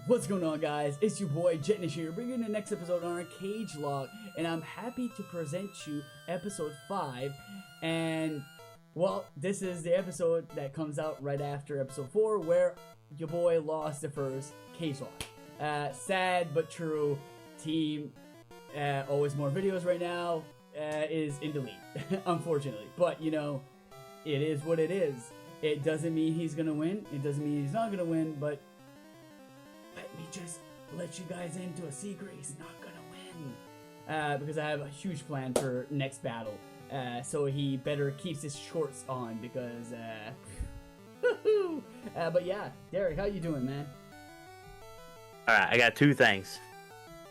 What's going on, guys? It's your boy Jechnician here, bringing you the next episode on our Cagelocke, and I'm happy to present you episode 5. And well, this is the episode that comes out right after episode 4, where your boy lost the first Cagelocke. Sad but true. Team Always More Videos right now is in the lead, unfortunately. But you know, it is what it is. It doesn't mean he's gonna win. It doesn't mean he's not gonna win, but let me just let you guys into a secret. He's not gonna win. Because I have a huge plan for next battle. So he better keeps his shorts on because, but yeah, Derek, how you doing, man? Alright, I got 2 things.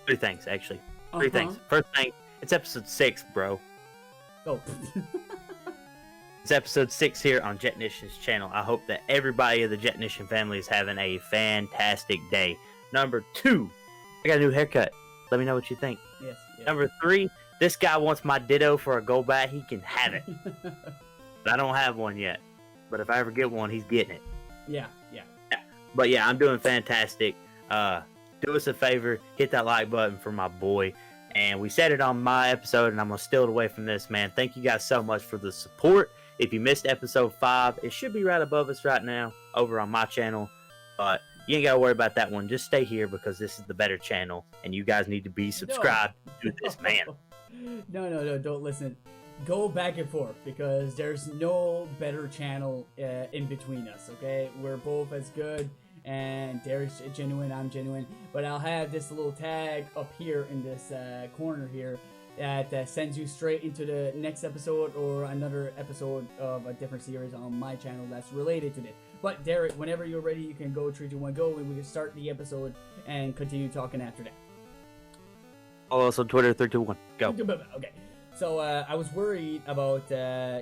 3 things, actually. 3 things. First thing, it's episode 6, bro. Oh. It's episode 6 here on Jechnician's channel. I hope that everybody of the Jechnician family is having a fantastic day. Number 2, I got a new haircut. Let me know what you think. Yes. Number 3, this guy wants my ditto for a go bat. He can have it. But I don't have one yet. But if I ever get one, he's getting it. Yeah. But yeah, I'm doing fantastic. Do us a favor, hit that like button for my boy. And we said it on my episode, and I'm going to steal it away from this, man. Thank you guys so much for the support. If you missed episode 5, it should be right above us right now over on my channel. But you ain't got to worry about that one. Just stay here because this is the better channel. And you guys need to be subscribed to this man. No, don't listen. Go back and forth because there's no better channel in between us, okay? We're both as good. And Derek's genuine, I'm genuine. But I'll have this little tag up here in this corner here that sends you straight into the next episode or another episode of a different series on my channel that's related to this. But Derek, whenever you're ready, you can go 3, 2, 1, go, and we can start the episode and continue talking after that. Follow us on Twitter, 3, 2, 1, go. Okay. So I was worried about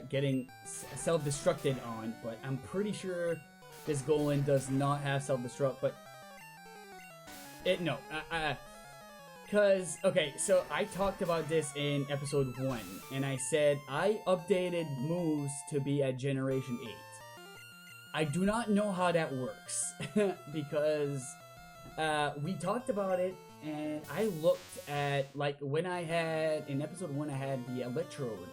getting self-destructed on, but I'm pretty sure this Golem does not have self-destruct, but okay, so I talked about this in episode 1, and I said I updated moves to be at generation 8. I do not know how that works, because we talked about it, and I looked at, like, when I had, in episode 1 I had the Electrode,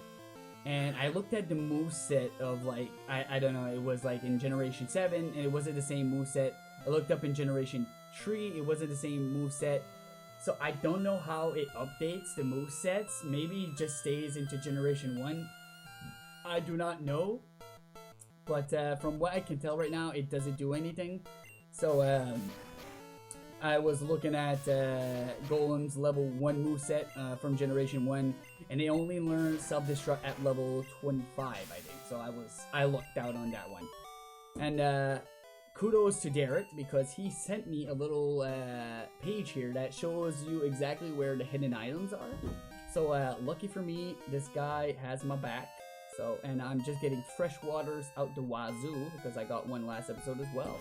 and I looked at the moveset of, like, I don't know, it was like in Generation 7, and it wasn't the same moveset. I looked up in Generation 3, it wasn't the same moveset. So I don't know how it updates the movesets. Maybe it just stays into Generation 1. I do not know. But from what I can tell right now, it doesn't do anything. So I was looking at Golem's level 1 moveset from Generation 1, and they only learned self-destruct at level 25, I think. So I lucked out on that one. And kudos to Derek, because he sent me a little page here that shows you exactly where the hidden items are. So lucky for me, this guy has my back. So, and I'm just getting fresh waters out the wazoo because I got one last episode as well.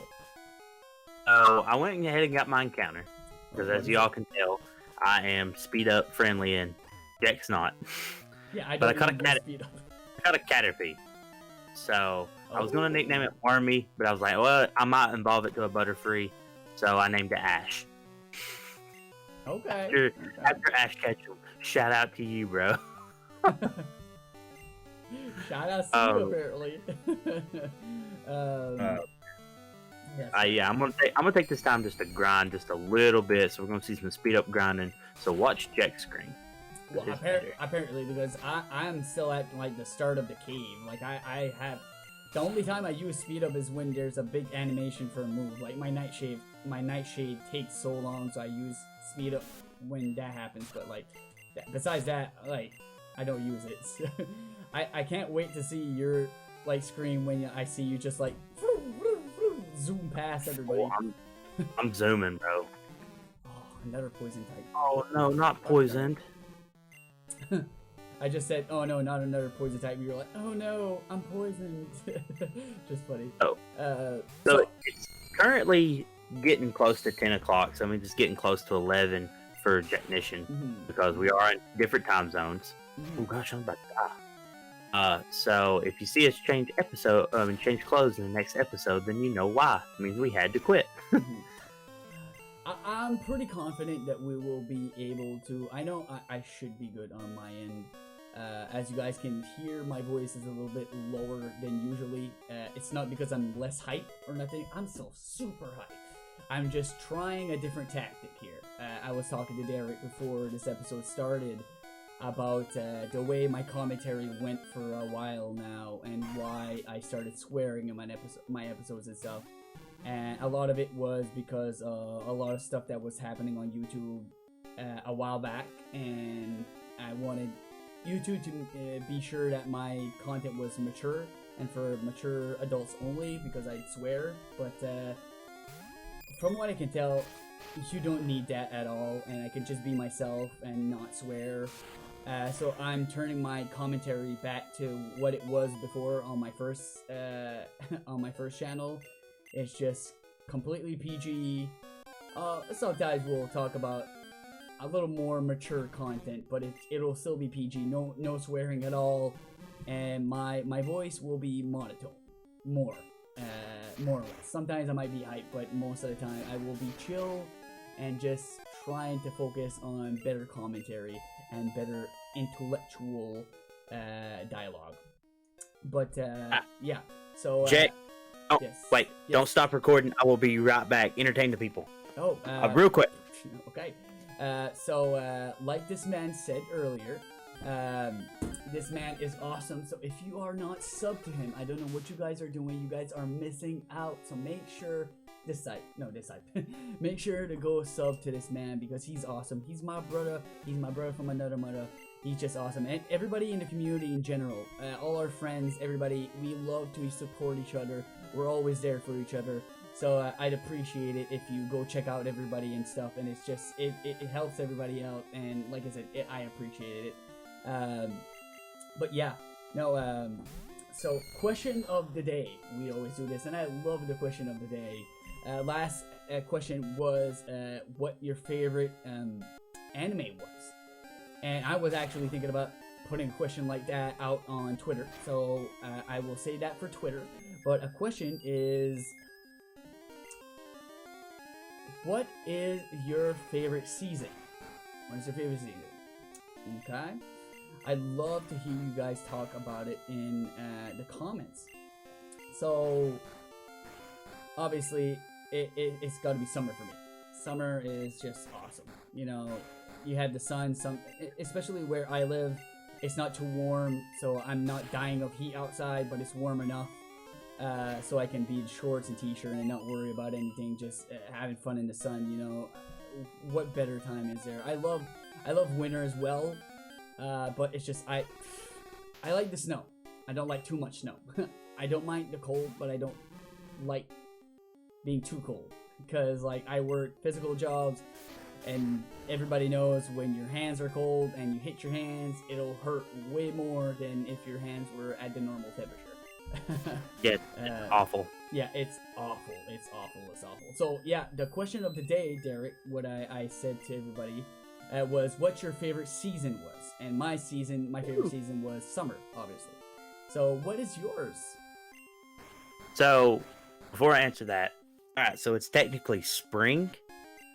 Oh, I went ahead and got my encounter. Because as y'all can tell, I am speed up friendly and Jack's not. Yeah, I but don't I caught a Caterpie. So I was gonna nickname it Wormy, but I was like, well, I might involve it to a Butterfree, so I named it Ash. Okay. After Ash Ketchum, shout out to you, bro. Shout out to you, apparently. Yeah, I'm gonna take this time just to grind just a little bit, so we're gonna see some speed up grinding. So watch Jack's screen. Well, apparently, because I'm still at, like, the start of the cave. Like, I have, the only time I use speed up is when there's a big animation for a move. Like my Nightshade takes so long, so I use speed up when that happens. But like, besides that, like, I don't use it. So, I can't wait to see your, like, screen when I see you just, like, zoom past everybody. Oh, I'm zooming, bro. Oh, another poison type. Oh no, not poisoned. I just said, oh no, not another poison type. You're like, oh no, I'm poisoned. Just funny. Oh. So it's currently getting close to 10 o'clock, so I mean, just getting close to 11 for Jechnician, because we are in different time zones. Oh gosh, I'm about to die. So if you see us change change clothes in the next episode, then you know why. It means we had to quit. I'm pretty confident that we will be able to. I know I should be good on my end. As you guys can hear, my voice is a little bit lower than usually. It's not because I'm less hype or nothing. I'm still super hype. I'm just trying a different tactic here. I was talking to Derek before this episode started about the way my commentary went for a while now and why I started swearing in my episodes and stuff. And a lot of it was because a lot of stuff that was happening on YouTube a while back, and I wanted YouTube to be sure that my content was mature and for mature adults only, because I'd swear. But from what I can tell, you don't need that at all, and I can just be myself and not swear. So I'm turning my commentary back to what it was before on my first channel. It's just completely PG. Sometimes we'll talk about a little more mature content, but it'll still be PG. No swearing at all, and my voice will be monotone, more or less. Sometimes I might be hype, but most of the time I will be chill and just trying to focus on better commentary and better intellectual dialogue. But yeah, so Jay. Oh, yes. wait, Yes. Don't stop recording. I will be right back. Entertain the people. Oh, real quick. Okay. So like this man said earlier, this man is awesome. So if you are not subbed to him, I don't know what you guys are doing. You guys are missing out. So make sure this side. Make sure to go sub to this man because he's awesome. He's my brother. He's my brother from another mother. He's just awesome. And everybody in the community in general, all our friends, everybody, we love to support each other. We're always there for each other. So I'd appreciate it if you go check out everybody and stuff. And it's just, it helps everybody out. And like I said, I appreciate it. But yeah, no, so question of the day. We always do this. And I love the question of the day. Last question was what your favorite anime was. And I was actually thinking about putting a question like that out on Twitter. So I will say that for Twitter. But a question is, what is your favorite season? What is your favorite season? Okay. I'd love to hear you guys talk about it in the comments. So, obviously, it's got to be summer for me. Summer is just awesome. You know, you have the sun, especially where I live, it's not too warm, so I'm not dying of heat outside, but it's warm enough. So I can be in shorts and t-shirt and not worry about anything, just having fun in the sun, you know. What better time is there? I love winter as well, but it's just, I like the snow. I don't like too much snow. I don't mind the cold, but I don't like being too cold, because like I work physical jobs, and everybody knows when your hands are cold and you hit your hands, it'll hurt way more than if your hands were at the normal temperature. Yeah, it's awful. Yeah, it's awful. It's awful. So yeah, the question of the day, Derek, what I said to everybody was what your favorite season was. And my favorite season was summer, obviously. So what is yours? So before I answer that, alright, so it's technically spring.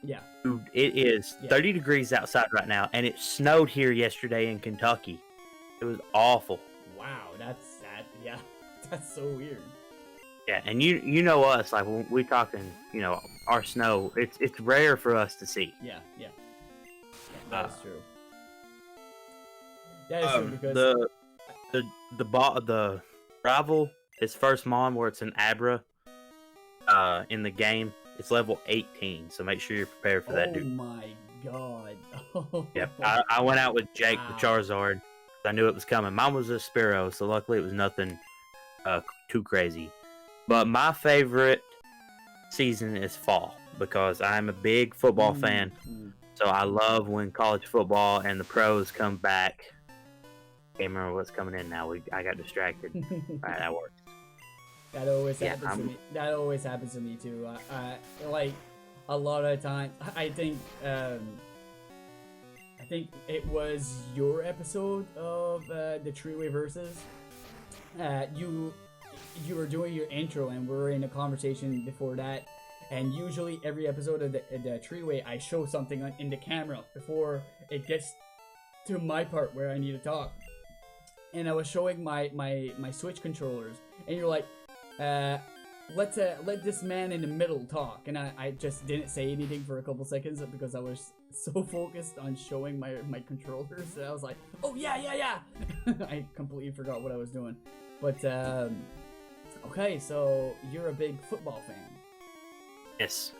Yeah. Dude, it is 30 degrees outside right now, and it snowed here yesterday in Kentucky. It was awful. Wow, that's sad. Yeah. That's so weird. Yeah, and you know us, like when we're talking, you know, our snow, it's rare for us to see. Yeah, that is true. That is true because the rival, his first mon where it's an Abra, in the game, it's level 18, so make sure you're prepared for that, dude. Oh my god. Yep, I went out with Jake the Charizard. I knew it was coming. Mine was a Sparrow, so luckily it was nothing too crazy. But my favorite season is fall because I'm a big football fan. So I love when college football and the pros come back. Can't remember what's coming in now. I got distracted. Alright, that works. That always happens to me. That always happens to me too. I like a lot of times. I think it was your episode of the Treeway Versus. You were doing your intro and we were in a conversation before that, And usually every episode of the Treeway, I show something in the camera before it gets to my part where I need to talk. And I was showing my Switch controllers, and you're like, let this man in the middle talk. And I just didn't say anything for a couple seconds because I was so focused on showing my controllers that I was like, oh yeah. I completely forgot what I was doing. But okay, so you're a big football fan. Yes.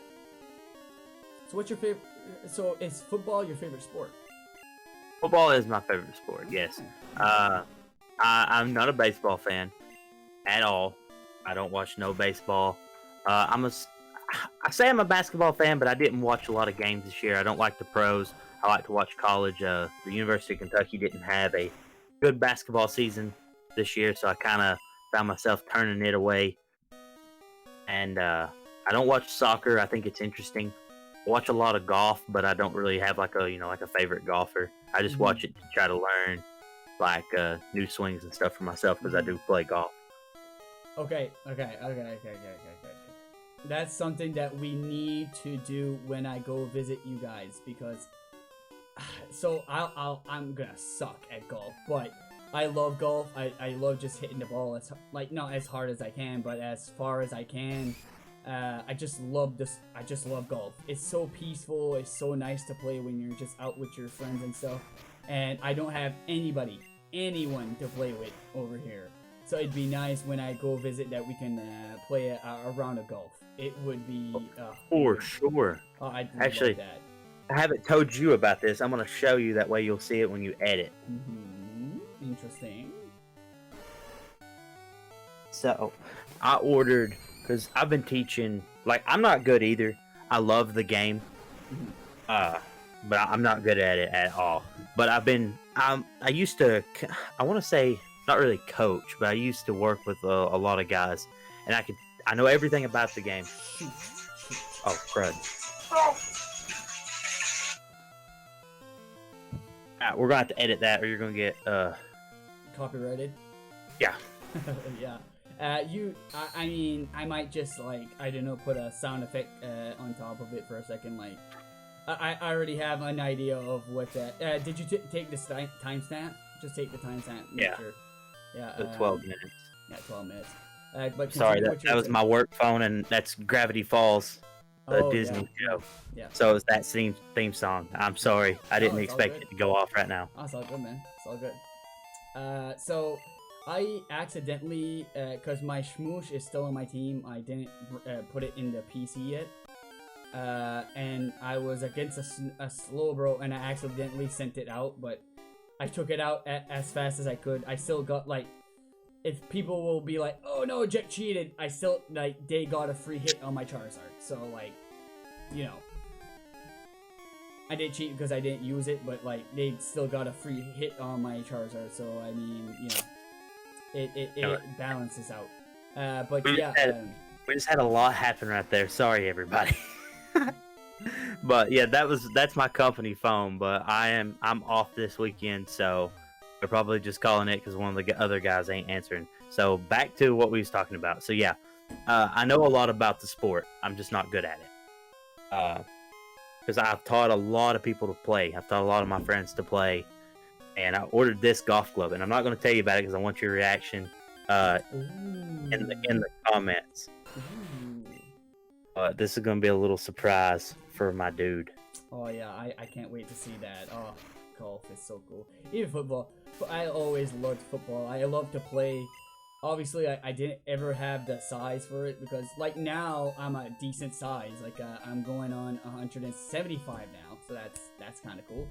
So what's your favorite? So is football your favorite sport? Football is my favorite sport. Yes. I'm not a baseball fan at all. I don't watch no baseball. I say I'm a basketball fan, but I didn't watch a lot of games this year. I don't like the pros. I like to watch college. The University of Kentucky didn't have a good basketball season this year, so I kind of found myself turning it away. And I don't watch soccer. I think it's interesting. I watch a lot of golf, but I don't really have like a favorite golfer. I just watch it to try to learn like new swings and stuff for myself because I do play golf. Okay. That's something that we need to do when I go visit you guys, because so I'm gonna suck at golf, but I love golf. I love just hitting the ball as not as hard as I can, but as far as I can. I just love this. I just love golf. It's so peaceful. It's so nice to play when you're just out with your friends and stuff. And I don't have anyone to play with over here. So it'd be nice when I go visit that we can play a round of golf. It would be for sure. I'd actually love that. I haven't told you about this. I'm gonna show you, that way you'll see it when you edit. Interesting. So I ordered, because I've been teaching, like, I'm not good either. I love the game, but I'm not good at it at all. But I used to, I want to say, not really coach, but I used to work with a lot of guys, and I know everything about the game. Oh, crud. Alright, we're going to have to edit that, or you're going to get, copyrighted? Yeah. Yeah. I mean, I might just, I don't know, put a sound effect on top of it for a second. I already have an idea of what that. Did you take this timestamp? Just take the timestamp. Yeah. Sure. Yeah. 12 minutes. Yeah, 12 minutes. But sorry, that was my work phone, and that's Gravity Falls, the Disney show. Yeah. So it's that theme song. I'm sorry. I didn't expect it to go off right now. Oh, it's all good, man. It's all good. So I accidentally, because my Shmoosh is still on my team, I didn't put it in the PC yet. And I was against a slow bro, and I accidentally sent it out, but I took it out as fast as I could. I still got, if people will be like, oh no, Jek cheated, I still, they got a free hit on my Charizard. So, you know, I did cheat because I didn't use it, but, they still got a free hit on my Charizard. So, I mean, you know, it balances out. But yeah. We just had a lot happen right there. Sorry, everybody. But yeah, that's my company phone, but I'm off this weekend, so they're probably just calling it because one of the other guys ain't answering. So back to what we was talking about. So yeah, I know a lot about the sport. I'm just not good at it. Because I've taught a lot of people to play. I've taught a lot of my friends to play, and I ordered this golf club, and I'm not going to tell you about it because I want your reaction in the comments. This is going to be a little surprise for my dude. Oh yeah, I can't wait to see that. Oh, golf is so cool. Even football. I always loved football. I love to play. Obviously, I didn't ever have the size for it because, now I'm a decent size. I'm going on 175 now, so that's kind of cool.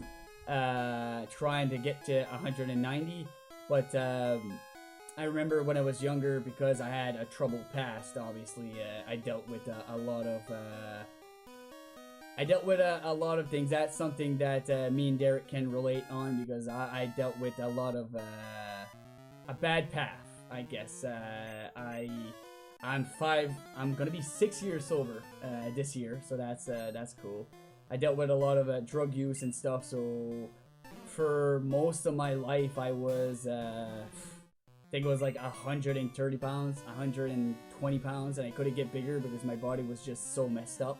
Trying to get to 190, but I remember when I was younger, because I had a troubled past, obviously, I dealt with a lot of things. That's something that me and Derek can relate on, because I dealt with a lot of a bad path, I guess. I'm gonna be 6 years sober this year, so that's cool. I dealt with a lot of drug use and stuff, so for most of my life I was think it was like 130 pounds, 120 pounds, and I couldn't get bigger because my body was just so messed up.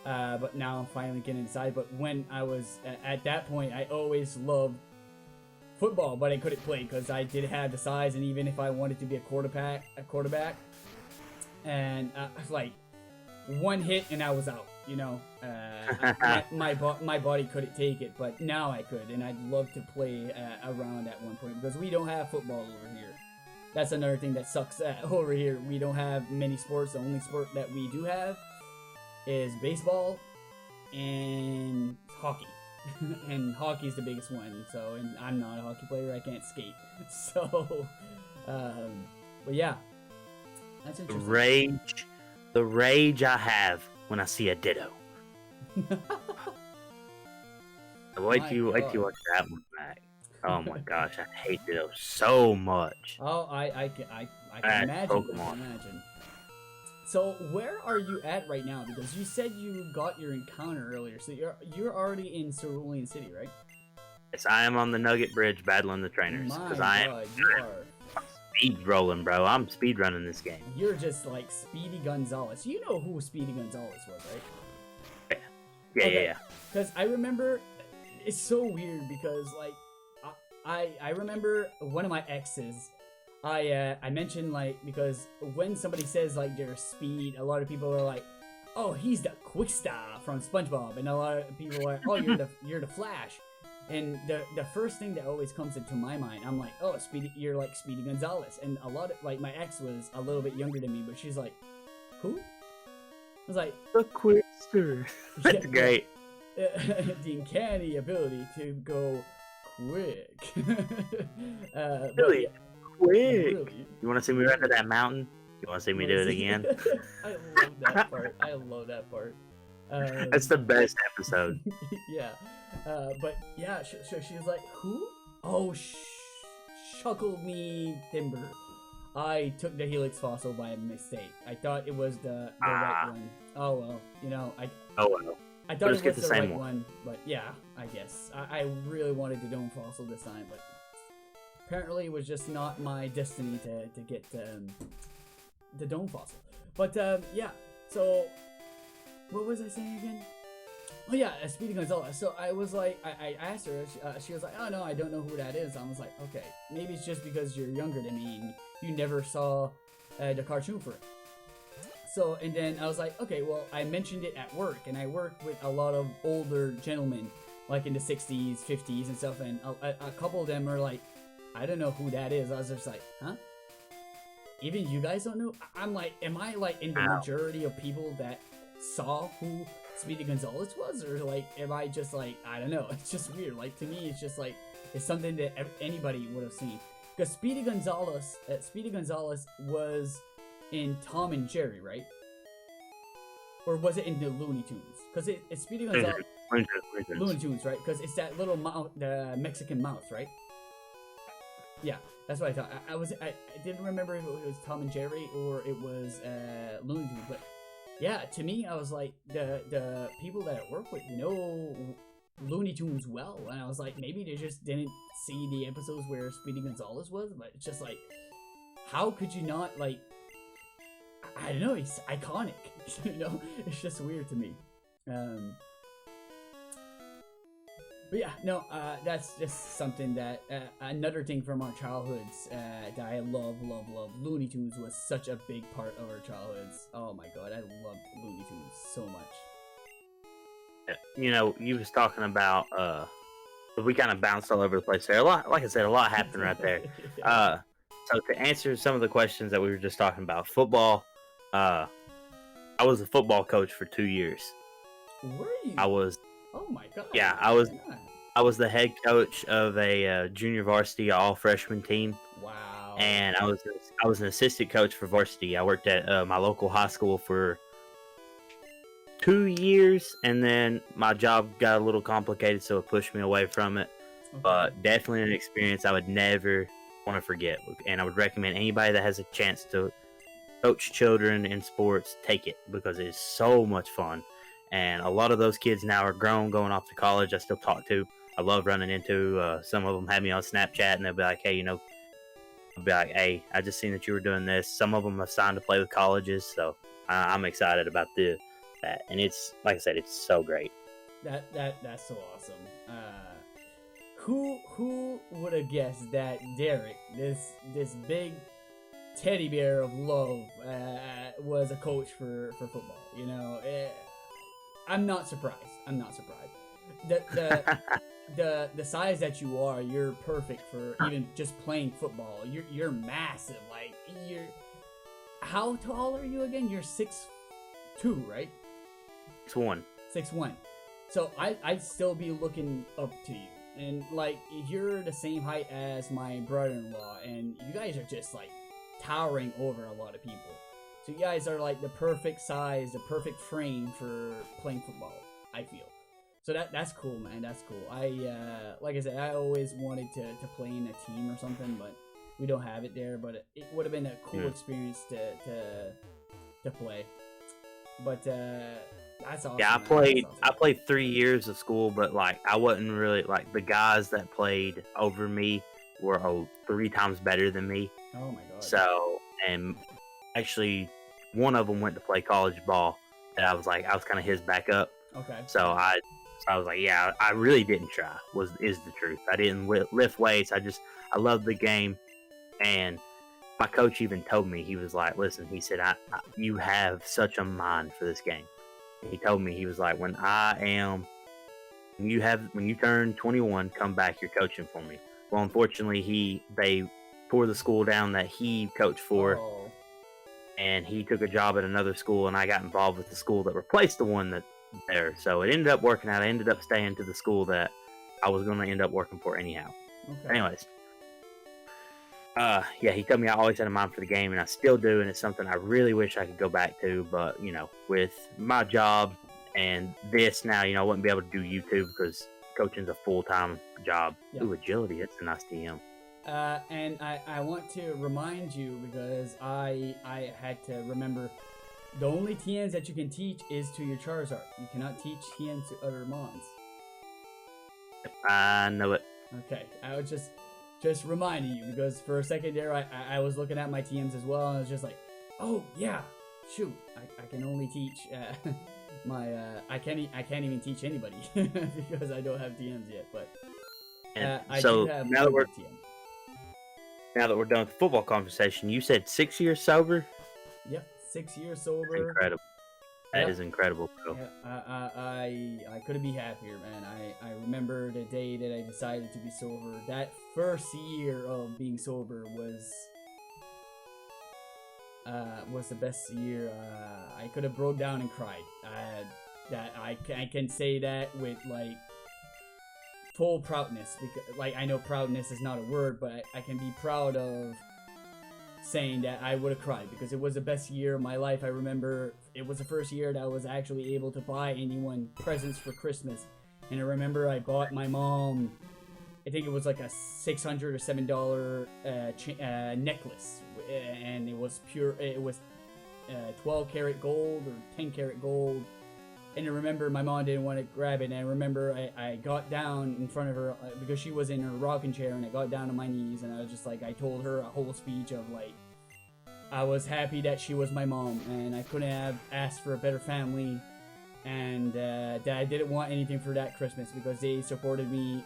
But now I'm finally getting inside. But when I was at that point, I always loved football, but I couldn't play because I didn't have the size, and even if I wanted to be a quarterback, and like one hit and I was out. You know, my body couldn't take it, but now I could, and I'd love to play around at one point because we don't have football over here. That's another thing that sucks over here. We don't have many sports. The only sport that we do have is baseball and hockey. And hockey's the biggest one, so, and I'm not a hockey player, I can't skate. So, but yeah, that's interesting. The rage I have when I see a Ditto. Wait till you watch that one back. Oh my gosh, I hate Ditto so much. Oh, I can imagine. Pokemon. I can imagine. So where are you at right now? Because you said you got your encounter earlier, so you're already in Cerulean City, right? Yes, I am on the Nugget Bridge battling the trainers. I'm speed rolling, bro. I'm speed running this game. You're just like Speedy Gonzalez. You know who Speedy Gonzalez was, right? Yeah. Because I remember, it's so weird because like I remember one of my exes. I mentioned like, because when somebody says like their speed, a lot of people are like, oh, he's the Quickstar from SpongeBob, and a lot of people are, oh, you're the Flash. And the first thing that always comes into my mind, I'm like, oh, you're like Speedy Gonzalez. And a lot of, like, my ex was a little bit younger than me, but she's like, who? I was like, the Quickster. That's great. The uncanny ability to go quick. Really? Yeah, quick. really. You want to see me run to that mountain? You want to see me do it again? I love that part. I love that part. That's the best episode. Yeah. But yeah, so she was like, who? Oh, shuckle me timber. I took the Helix fossil by mistake. I thought it was the right one. Oh well, you know, I thought it was the right one, but yeah, I guess. I really wanted the Dome fossil this time, but apparently it was just not my destiny to get the Dome fossil. But yeah, so what was I saying again? Oh yeah, Speedy Gonzalez. So I was like, I asked her, she was like, oh no, I don't know who that is. I was like, okay, maybe it's just because you're younger than me and you never saw the cartoon for it. So, and then I was like, okay, well, I mentioned it at work, and I work with a lot of older gentlemen, like in the 60s, 50s and stuff, and a couple of them are like, I don't know who that is. I was just like, huh? Even you guys don't know? I'm like, am I like in the majority of people that saw who Speedy Gonzalez was, or like am I just like, I don't know, it's just weird. Like to me it's just like, it's something that anybody would have seen, because Speedy Gonzalez was in Tom and Jerry, right? Or was it in the Looney Tunes? Because it's Speedy Gonzalez Looney Tunes, right? Because it's that little mouth, the Mexican mouth, right? Yeah, that's what I thought. I didn't remember if it was Tom and Jerry or it was Looney Tunes, but yeah, to me, I was like, the people that I work with know Looney Tunes well, and I was like, maybe they just didn't see the episodes where Speedy Gonzalez was, but it's just like, how could you not, like, I don't know, he's iconic, you know? It's just weird to me. But yeah, no, that's just something that, another thing from our childhoods that I love. Looney Tunes was such a big part of our childhoods. Oh my god, I loved Looney Tunes so much. You know, you was talking about, we kind of bounced all over the place there. A lot, like I said, a lot happened right there. Yeah. So to answer some of the questions that we were just talking about, football, I was a football coach for 2 years. Were you? I was. Oh my god. Yeah, I was the head coach of a junior varsity all freshman team. Wow. And I was an assistant coach for varsity. I worked at my local high school for 2 years, and then my job got a little complicated, so it pushed me away from it. Okay. But definitely an experience I would never want to forget, and I would recommend anybody that has a chance to coach children in sports, take it, because it is so much fun. And a lot of those kids now are grown, going off to college. I still talk to. I love running into some of them. Have me on Snapchat, and they'll be like, "Hey, you know, be like, hey, I just seen that you were doing this. Some of them have signed to play with colleges, so I'm excited about that. And it's, like I said, it's so great. That's so awesome. Who would have guessed that Derek, this big teddy bear of love, was a coach for football? You know, I'm not surprised. The size that you are, you're perfect for even just playing football. You're massive. Like, how tall are you again? You're 6'2", right? 6'1". 6'1". So I'd still be looking up to you. And like, you're the same height as my brother-in-law, and you guys are just like towering over a lot of people. So you guys are like the perfect size, the perfect frame for playing football, I feel. So that's cool, man. That's cool. Like I said, I always wanted to play in a team or something, but we don't have it there. But it would have been a cool experience to play. But that's awesome. Yeah, Awesome. I played 3 years of school, but like I wasn't really like the guys that played over me were 3 times better than me. Oh my god. So, and actually one of them went to play college ball, and I was kind of his backup. Okay. So I was like, yeah, I really didn't try. Is the truth. I didn't lift weights. I loved the game, and my coach even told me, he was like, listen, he said, you have such a mind for this game. He told me, he was like, when you turn 21, come back, you're coaching for me. Well, unfortunately, they tore the school down that he coached for, and he took a job at another school, and I got involved with the school that replaced the one that there. So it ended up working out. I ended up staying to the school that I was going to end up working for anyhow. Okay. Anyways, yeah, he told me I always had a mind for the game, and I still do, and it's something I really wish I could go back to. But you know, with my job and this now, you know, I wouldn't be able to do YouTube because coaching's a full-time job. Yep. Ooh, agility, it's a nice TM. And I want to remind you, because I had to remember, the only TMs that you can teach is to your Charizard. You cannot teach TMs to other mons. I know it. Okay, I was just reminding you, because for a second there, I was looking at my TMs as well, and I was just like, oh yeah, shoot, I can only teach I can't even teach anybody because I don't have TMs yet. But I so do have now that we're done with the football conversation, you said 6 years sober. Yep, 6 years sober. Incredible. That is incredible, bro. Yeah, I couldn't be happier, man. I remember the day that I decided to be sober. That first year of being sober was the best year. I could have broke down and cried. I can say that with like full proudness, because like, I know proudness is not a word, but I can be proud of saying that I would have cried, because it was the best year of my life. I remember it was the first year that I was actually able to buy anyone presents for Christmas, and I remember I bought my mom, I think it was like a $600 or $7 necklace, and it was 12 karat gold or 10 karat gold. And I remember my mom didn't want to grab it, and I remember I got down in front of her, because she was in her rocking chair, and I got down on my knees, and I was just like, I told her a whole speech of like, I was happy that she was my mom, and I couldn't have asked for a better family, and that I didn't want anything for that Christmas, because they supported me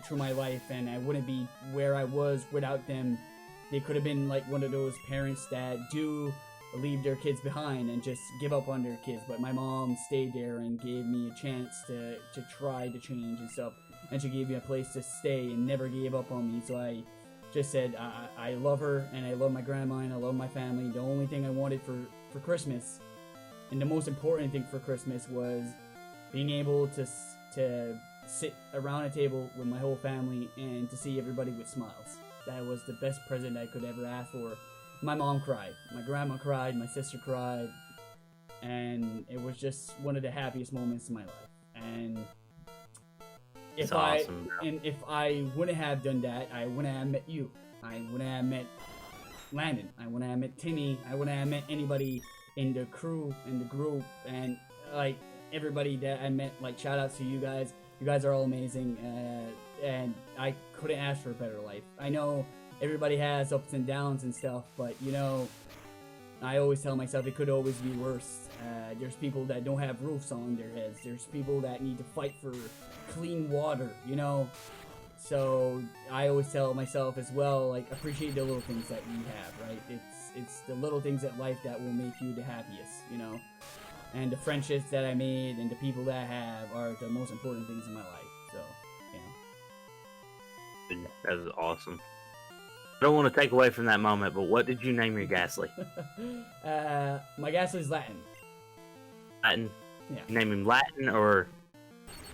through my life, and I wouldn't be where I was without them. They could have been like one of those parents that do leave their kids behind and just give up on their kids, but my mom stayed there and gave me a chance to try to change and stuff, and she gave me a place to stay and never gave up on me. So I just said I love her, and I love my grandma, and I love my family. The only thing I wanted for Christmas, and the most important thing for Christmas, was being able to sit around a table with my whole family and to see everybody with smiles. That was the best present I could ever ask for. My mom cried, my grandma cried, my sister cried, and it was just one of the happiest moments in my life. And if I wouldn't have done that, I wouldn't have met you. I wouldn't have met Landon. I wouldn't have met Timmy. I wouldn't have met anybody in the crew, in the group, and like everybody that I met. Like, shout outs to you guys. You guys are all amazing, and I couldn't ask for a better life. I know everybody has ups and downs and stuff, but you know, I always tell myself it could always be worse. There's people that don't have roofs on their heads. There's people that need to fight for clean water, you know. So I always tell myself as well, like, appreciate the little things that we have, right? It's the little things in life that will make you the happiest, you know. And the friendships that I made and the people that I have are the most important things in my life. So, you know. That was awesome. I don't want to take away from that moment, but what did you name your Ghastly? My Ghastly's Latin. Latin? Yeah. You name him Latin or?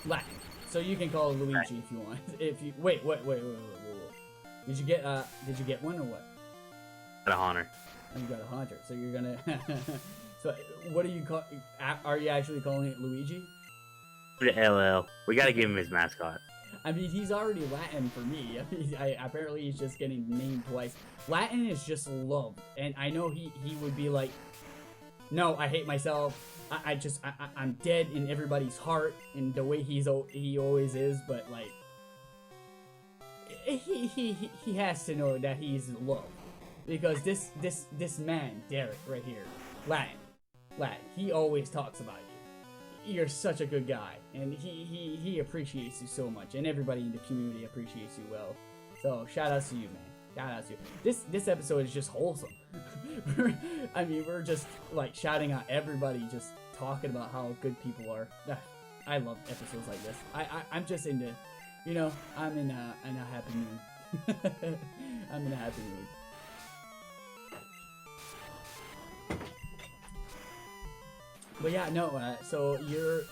Latin. So you can call it Luigi if you want. If you wait. Did you get one or what? Got a Haunter. You got a Haunter. So you're gonna. So what do you call? Are you actually calling it Luigi? LL. We gotta give him his mascot. I mean, he's already Latin for me. Apparently, he's just getting named twice. Latin is just loved, and I know he would be like, "No, I hate myself. I'm dead in everybody's heart," in the way he always is. But like, he has to know that he's loved, because this man, Derek, right here, Latin, he always talks about you. You're such a good guy, and he appreciates you so much, and everybody in the community appreciates you well. So shout out to you, man. Shout out to you. This episode is just wholesome. I mean, we're just like shouting out everybody, just talking about how good people are. I love episodes like this. I'm just in the, you know, I'm in a happy mood. I'm in a happy mood. But yeah, no, so you're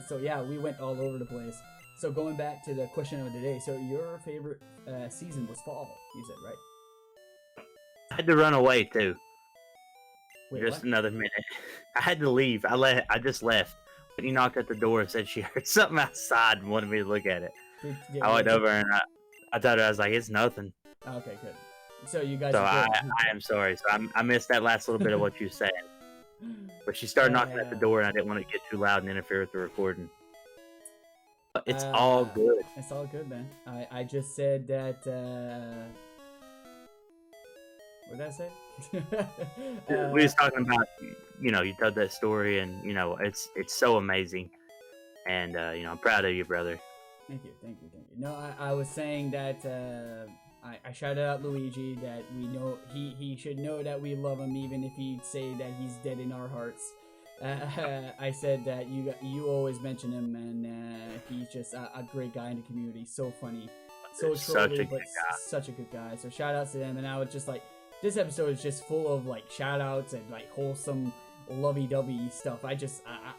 so yeah, we went all over the place. So going back to the question of the day, so your favorite season was fall, you said, right? I had to run away too. Wait, Just what? another minute. I had to leave. I just left. When he knocked at the door and said she heard something outside and wanted me to look at it. I went over and I told her, I was like, it's nothing. Okay, good. So you guys. So are I am sorry. So I missed that last little bit of what you said. But she started knocking at the door, and I didn't want to get too loud and interfere with the recording. But it's all good. It's all good, man. I just said that. What did I say? We was talking about, you know, you told that story, and you know, it's so amazing, and you know, I'm proud of you, brother. Thank you. No, I was saying that I shouted out Luigi, that we know he should know that we love him, even if he'd say that he's dead in our hearts. I said that you always mention him, and he's just a great guy in the community. So funny, so trolly, but such a good guy. So shout outs to him, and I was just like, this episode is just full of like shout outs and like wholesome, lovey-dovey stuff.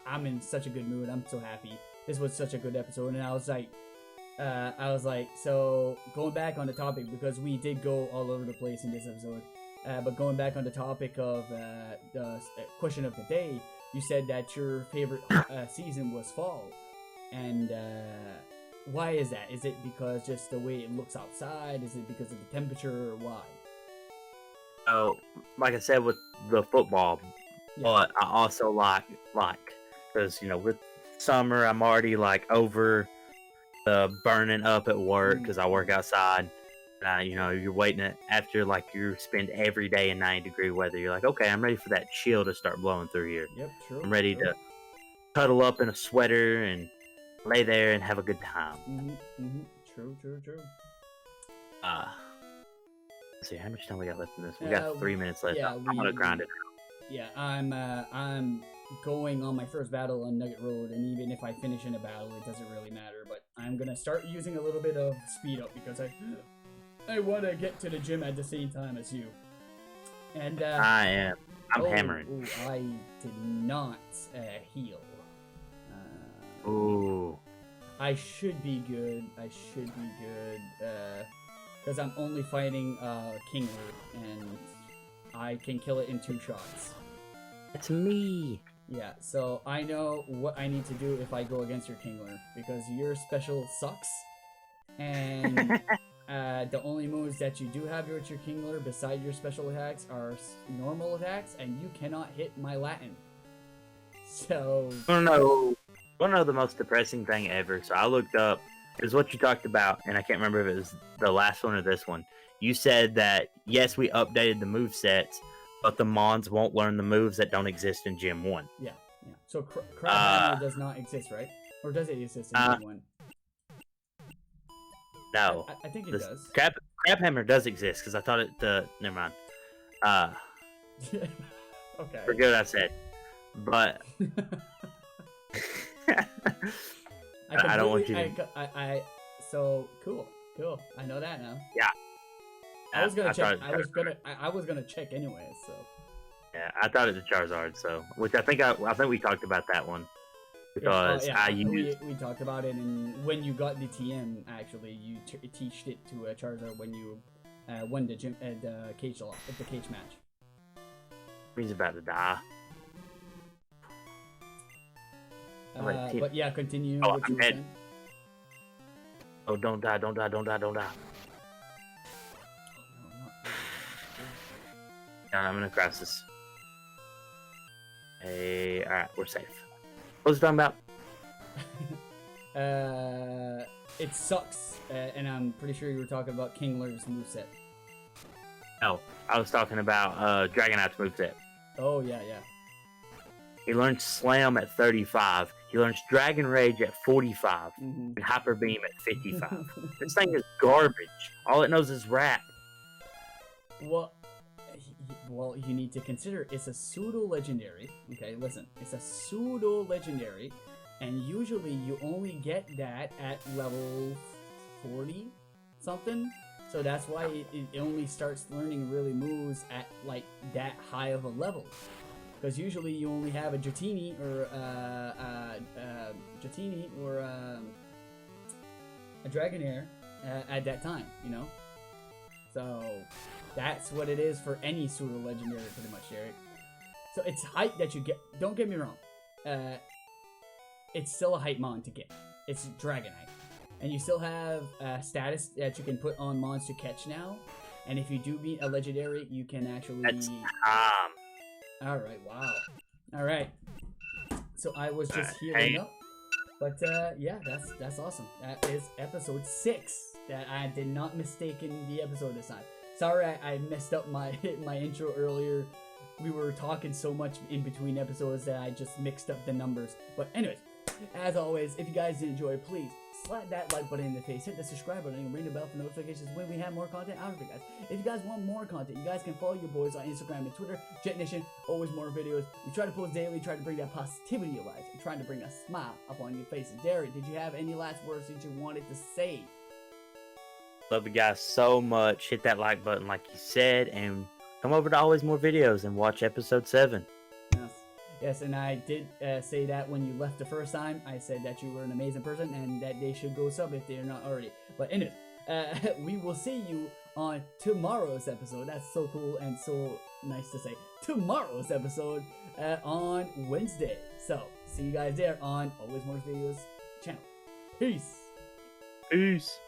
I'm in such a good mood. I'm so happy. This was such a good episode, and I was like, so going back on the topic, because we did go all over the place in this episode, but going back on the topic of the question of the day, you said that your favorite season was fall, and why is that? Is it because just the way it looks outside? Is it because of the temperature, or why? Oh, like I said with the football, but I also like because you know, with summer I'm already like over the burning up at work because I work outside. You know, you're waiting after like you spend every day in 90-degree weather. You're like, okay, I'm ready for that chill to start blowing through here. Yep, true. I'm ready to cuddle up in a sweater and lay there and have a good time. True. Let's see, how much time we got left in this? We got 3 minutes left. Yeah, I'm gonna grind it. Yeah, I'm going on my first battle on Nugget Road, and even if I finish in a battle, it doesn't really matter. But I'm gonna start using a little bit of speed up because I want to get to the gym at the same time as you. And I am. I'm hammering. I did not heal. Ooh. I should be good. Because I'm only fighting Kingler, and I can kill it in 2 shots. That's me. Yeah, so I know what I need to do if I go against your Kingler, because your special sucks, and the only moves that you do have with your Kingler beside your special attacks are normal attacks, and you cannot hit my Latin. So... I don't know the most depressing thing ever, so I looked up It was what you talked about, and I can't remember if it was the last one or this one. You said that, yes, we updated the move sets, but the Mons won't learn the moves that don't exist in Gym 1. Yeah. So Crabhammer does not exist, right? Or does it exist in Gym 1? No. I think it does. Crabhammer does exist, because I thought it... never mind. Okay. Forget what I said. But... I don't want you to... So, cool. I know that now. Yeah. I was gonna check. I was gonna check anyway. So. Yeah, I thought it was Charizard. So, which I think we talked about that one because we talked about it, and when you got the TM, actually, you teached it to Charizard when you won the cage match. He's about to die. But yeah, continue. Oh, what you were saying. Oh, don't die. I'm gonna cross this. Hey, alright, we're safe. What was it talking about? It sucks, and I'm pretty sure you were talking about Kingler's moveset. No, I was talking about Dragonite's moveset. Oh, yeah. He learns Slam at 35. He learns Dragon Rage at 45. And Hyper Beam at 55. This thing is garbage. All it knows is rap. Well, you need to consider it's a pseudo-legendary. Okay, listen. It's a pseudo-legendary. And usually you only get that at level 40 something. So that's why it only starts learning really moves at like that high of a level. Because usually you only have a Jechnician or a Dragonair at that time, you know? So that's what it is for any pseudo-legendary pretty much, Derek. So it's hype that you get. Don't get me wrong. It's still a hype mon to get. It's Dragonite. And you still have status that you can put on mons to catch now. And if you do beat a legendary, you can actually... That's Alright, wow. Alright. So I was just healing up. But yeah, that's awesome. That is episode 6 that I did not mistake in the episode this time. Sorry I messed up my intro earlier. We were talking so much in between episodes that I just mixed up the numbers. But anyways, as always, if you guys did enjoy, please slap that like button in the face, hit the subscribe button, and ring the bell for notifications when we have more content out of it, guys. If you guys want more content, you guys can follow your boys on Instagram and Twitter, Jechnician, always more videos. We try to post daily, try to bring that positivity alive, and trying to bring a smile up on your faces. Derek, did you have any last words that you wanted to say? Love you guys so much. Hit that like button like you said, and come over to Always More Videos and watch episode 7. Yes, and I did say that when you left the first time. I said that you were an amazing person and that they should go sub if they're not already. But anyways, we will see you on tomorrow's episode. That's so cool and so nice to say. Tomorrow's episode on Wednesday. So, see you guys there on AlwaysMOOREVideos channel. Peace. Peace.